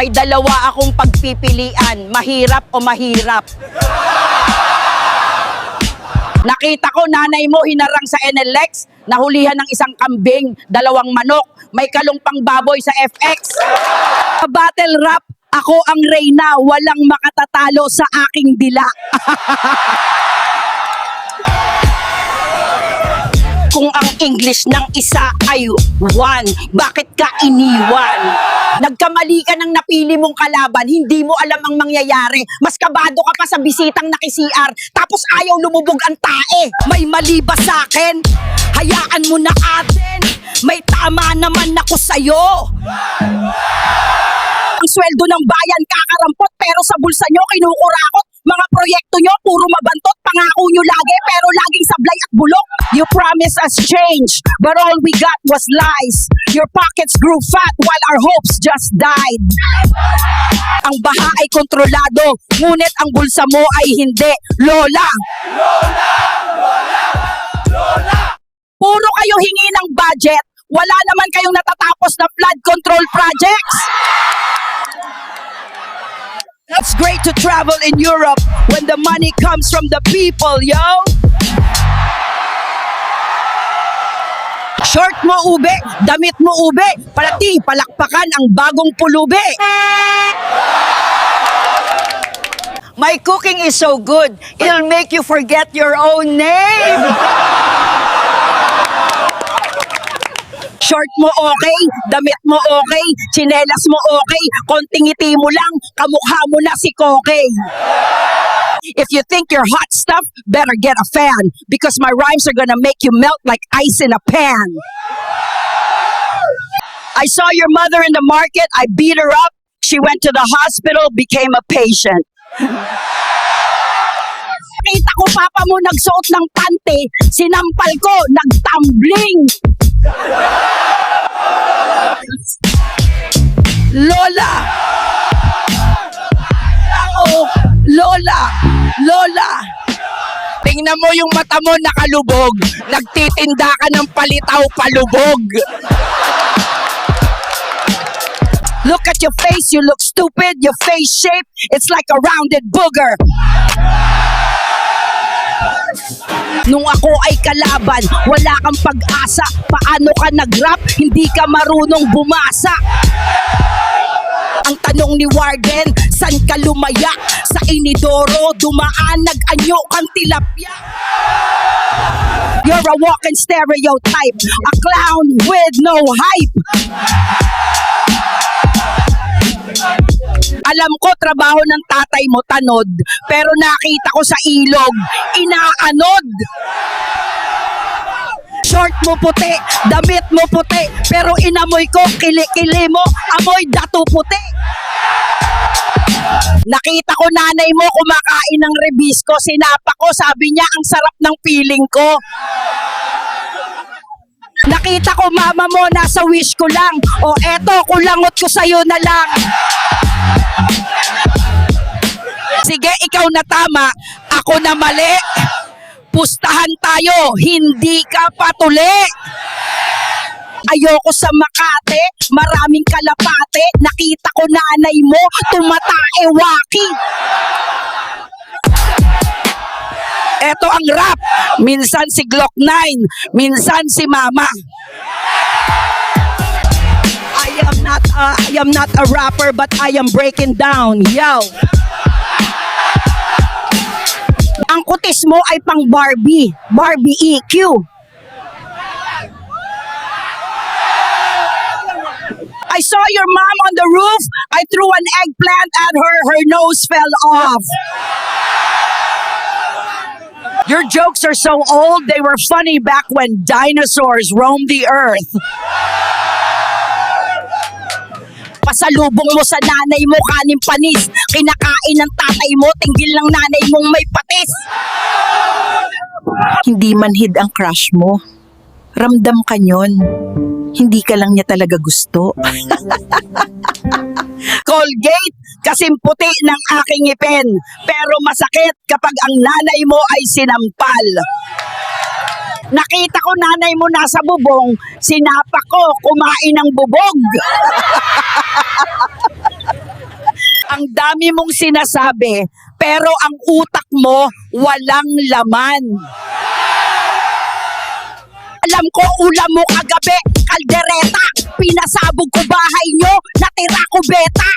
May dalawa akong pagpipilian, mahirap o mahirap. Nakita ko nanay mo hinarang sa NLX, nahulihan ng isang kambing, 2 manok, may kalumpang baboy sa FX. Sa battle rap, ako ang reyna, walang makatatalo sa aking dila. Kung ang English ng isa ay one, bakit ka iniwan? Nagkamali ka ng napili mong kalaban, hindi mo alam ang mangyayari. Mas kabado ka pa sa bisitang naki-CR, tapos ayaw lumubog ang tae. May mali ba sa'kin? Hayaan mo na atin. May tama naman ako sa'yo. Ang sweldo ng bayan kakarampot, pero sa bulsa nyo kinukurakot. Mga proyekto nyo puro mabantot, pangako nyo lagi pero laging sablay at bulok. You promised us change, but all we got was lies. Your pockets grew fat while our hopes just died. Ang baha ay kontrolado, ngunit ang bulsa mo ay hindi. Lola! Lola! Lola! Lola! Puro kayo hingi ng budget, wala naman kayong natatapos na flood control projects. It's great to travel in Europe when the money comes from the people, yo! Short mo ube, damit mo ube, palati, palakpakan ang bagong pulube. My cooking is so good, it'll make you forget your own name. Short mo okay, damit mo okay, tsinelas mo okay, konting ngiti mo lang, kamukha mo na si Koke. If you think you're hot stuff, better get a fan, because my rhymes are gonna make you melt like ice in a pan. I saw your mother in the market, I beat her up, she went to the hospital, became a patient. Kita ko papa mo nagsuot ng pante, sinampal ko, nagtumbling. Lola! Oh, Lola! Lola! Tingnan mo yung mata mo nakalubog. Nagtitinda ka ng palitaw palubog. Look at your face, you look stupid. Your face shape, it's like a rounded booger. Nung ako ay kalaban, wala kang pag-asa. Paano ka nag-rap? Hindi ka marunong bumasa. Ang tanong ni Warden, san ka lumaya? Sa inidoro, dumaan, nag-anyo kang tilapia. You're a walking stereotype, a clown with no hype. Alam ko trabaho ng tatay mo tanod, pero nakita ko sa ilog, inaanod. Short mo puti, damit mo puti, pero inamoy ko, kili-kili mo, amoy dato puti. Nakita ko nanay mo kumakain ng rebisco, sinapa ko, sabi niya ang sarap ng feeling ko. Nakita ko mama mo nasa wish ko lang, o eto kulangot ko sa'yo na lang. Sige, ikaw na tama, ako na mali. Pustahan tayo, hindi ka patuli. Ayoko sa Makati, maraming kalapate. Nakita ko nanay mo, tumatae waki. Eto ang rap, minsan si Glock 9, minsan si Mama. I am not a rapper, but I am breaking down, yo. Ang kutis mo ay pang Barbie, Barbie EQ. I saw your mom on the roof, I threw an eggplant at her, her nose fell off. Your jokes are so old, they were funny back when dinosaurs roamed the earth. Pasalubong mo sa nanay mo kanin panis, kinakain ng tatay mo, tinggil ng nanay mong may patis. Hindi manhid ang crush mo. Ramdam ka nyon. Hindi ka lang niya talaga gusto. Colgate, kasing puti ng aking ngipin, pero masakit kapag ang nanay mo ay sinampal. Nakita ko nanay mo nasa bubong, sinapa ko, kumain ng bubog. Ang dami mong sinasabi, pero ang utak mo walang laman. Alam ko ulam mo kagabi, kaldereta. Pinasabog ko bahay nyo, natira ko beta.